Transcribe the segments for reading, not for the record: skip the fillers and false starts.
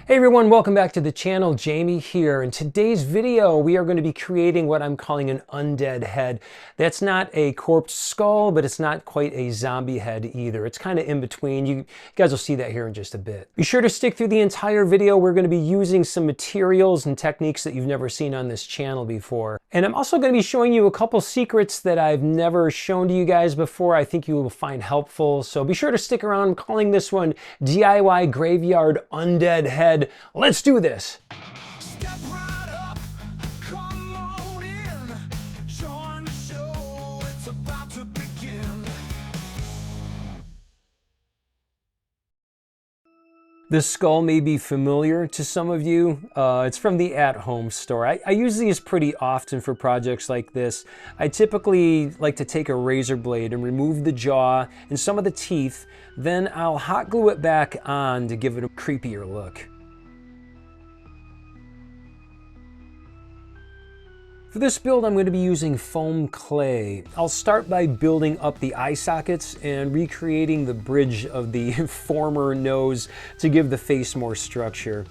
Hey everyone, welcome back to the channel. Jamie here. In today's video, we are going to be creating what I'm calling an undead head. That's not a corpse skull, but it's not quite a zombie head either. It's kind of in between. You guys will see that here in just a bit. Be sure to stick through the entire video. We're going to be using some materials and techniques that you've never seen on this channel before. And I'm also going to be showing you a couple secrets that I've never shown to you guys before. I think you will find helpful. So be sure to stick around. I'm calling this one DIY Graveyard Undead Head. Let's do this. Step right up, come on in, join the show, it's about to begin. This skull may be familiar to some of you. It's from the at-home store. I use these pretty often for projects like this. I typically like to take a razor blade and remove the jaw and some of the teeth. Then I'll hot glue it back on to give it a creepier look. For this build, I'm going to be using foam clay. I'll start by building up the eye sockets and recreating the bridge of the former nose to give the face more structure.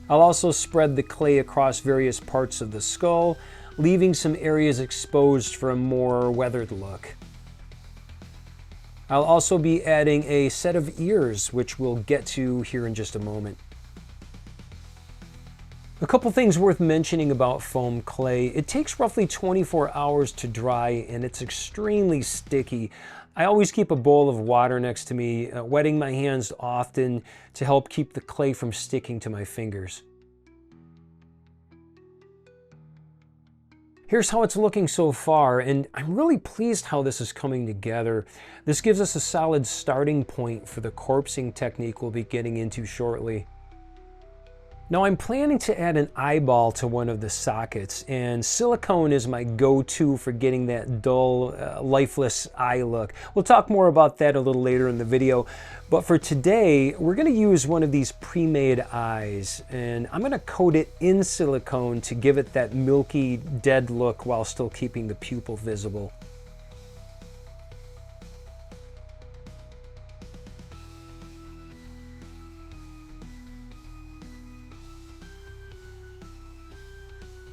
I'll also spread the clay across various parts of the skull, leaving some areas exposed for a more weathered look. I'll also be adding a set of ears, which we'll get to here in just a moment. A couple things worth mentioning about foam clay. It takes roughly 24 hours to dry and it's extremely sticky. I always keep a bowl of water next to me, wetting my hands often to help keep the clay from sticking to my fingers. Here's how it's looking so far, and I'm really pleased how this is coming together. This gives us a solid starting point for the corpsing technique we'll be getting into shortly. Now I'm planning to add an eyeball to one of the sockets, and silicone is my go-to for getting that dull, lifeless eye look. We'll talk more about that a little later in the video, but for today, we're gonna use one of these pre-made eyes, and I'm gonna coat it in silicone to give it that milky, dead look while still keeping the pupil visible.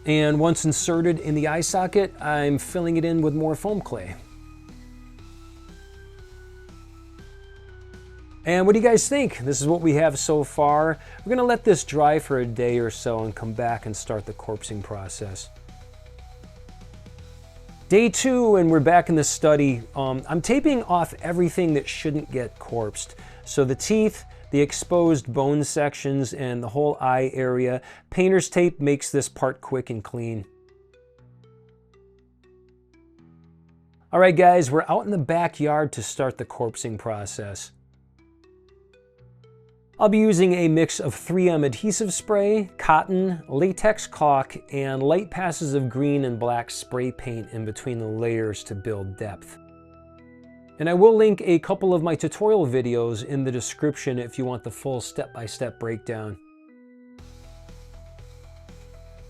And once inserted in the eye socket, I'm filling it in with more foam clay. And what do you guys think? This is what we have so far. We're gonna let this dry for a day or so and come back and start the corpsing process. Day 2, and we're back in the study. I'm taping off everything that shouldn't get corpsed. So the teeth, the exposed bone sections, and the whole eye area. Painter's tape makes this part quick and clean. All right, guys, we're out in the backyard to start the corpsing process. I'll be using a mix of 3M adhesive spray, cotton, latex caulk, and light passes of green and black spray paint in between the layers to build depth. And I will link a couple of my tutorial videos in the description if you want the full step-by-step breakdown.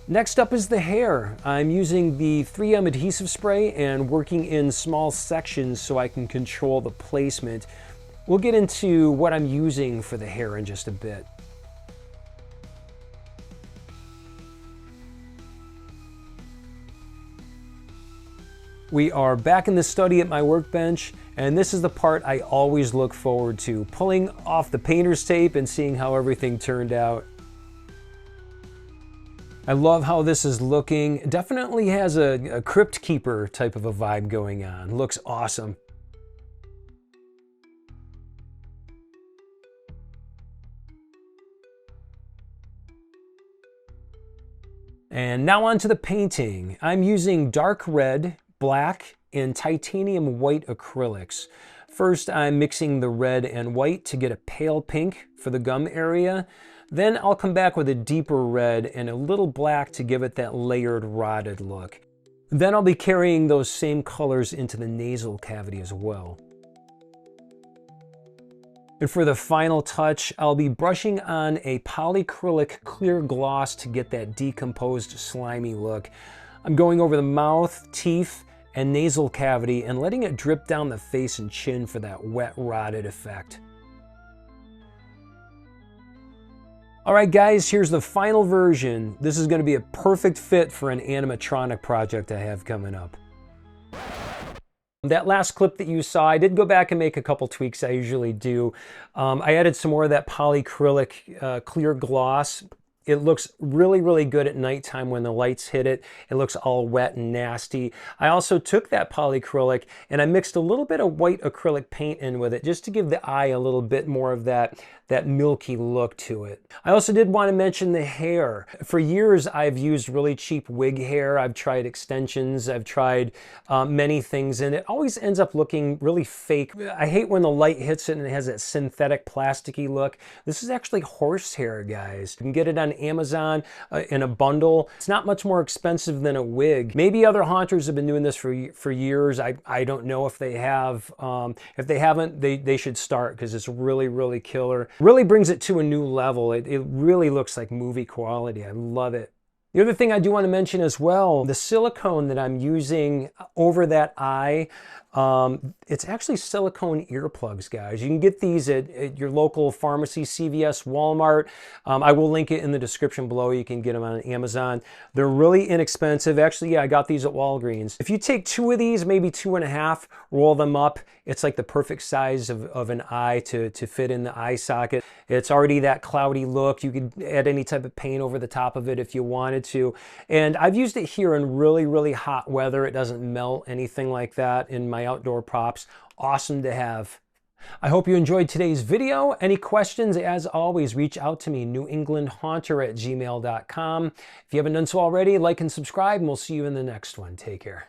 Next up is the hair. I'm using the 3M adhesive spray and working in small sections so I can control the placement. We'll get into what I'm using for the hair in just a bit. We are back in the study at my workbench, and this is the part I always look forward to, pulling off the painter's tape and seeing how everything turned out. I love how this is looking. It definitely has a crypt keeper type of a vibe going on. Looks awesome. And now on to the painting. I'm using dark red, black, and titanium white acrylics. First, I'm mixing the red and white to get a pale pink for the gum area. Then I'll come back with a deeper red and a little black to give it that layered, rotted look. Then I'll be carrying those same colors into the nasal cavity as well. And for the final touch, I'll be brushing on a polyacrylic clear gloss to get that decomposed, slimy look. I'm going over the mouth, teeth, and nasal cavity and letting it drip down the face and chin for that wet, rotted effect. All right, guys, here's the final version. This is going to be a perfect fit for an animatronic project I have coming up. That last clip that you saw, I did go back and make a couple tweaks. I usually do. I added some more of that polyacrylic clear gloss. It looks really, really good at nighttime when the lights hit it. It looks all wet and nasty. I also took that polyacrylic and I mixed a little bit of white acrylic paint in with it just to give the eye a little bit more of that milky look to it. I also did want to mention the hair. For years, I've used really cheap wig hair. I've tried extensions. I've tried many things, and it always ends up looking really fake. I hate when the light hits it and it has that synthetic plasticky look. This is actually horsehair, guys. You can get it on Amazon in a bundle. It's not much more expensive than a wig. Maybe other haunters have been doing this for years. I don't know if they have. If they haven't, they should start, because it's really, really killer. Really brings it to a new level. It really looks like movie quality. I love it. The other thing I do want to mention as well, the silicone that I'm using over that eye, it's actually silicone earplugs, guys. You can get these at your local pharmacy, CVS, Walmart. I will link it in the description below. You can get them on Amazon. They're really inexpensive. Actually, yeah, I got these at Walgreens. If you take 2 of these, maybe 2.5, roll them up, it's like the perfect size of an eye to fit in the eye socket. It's already that cloudy look. You could add any type of paint over the top of it if you wanted to. And I've used it here in really, really hot weather. It doesn't melt, anything like that, in my outdoor props. Awesome to have. I hope you enjoyed today's video. Any questions, as always, reach out to me, newenglandhaunter@gmail.com. If you haven't done so already, like and subscribe, and we'll see you in the next one. Take care.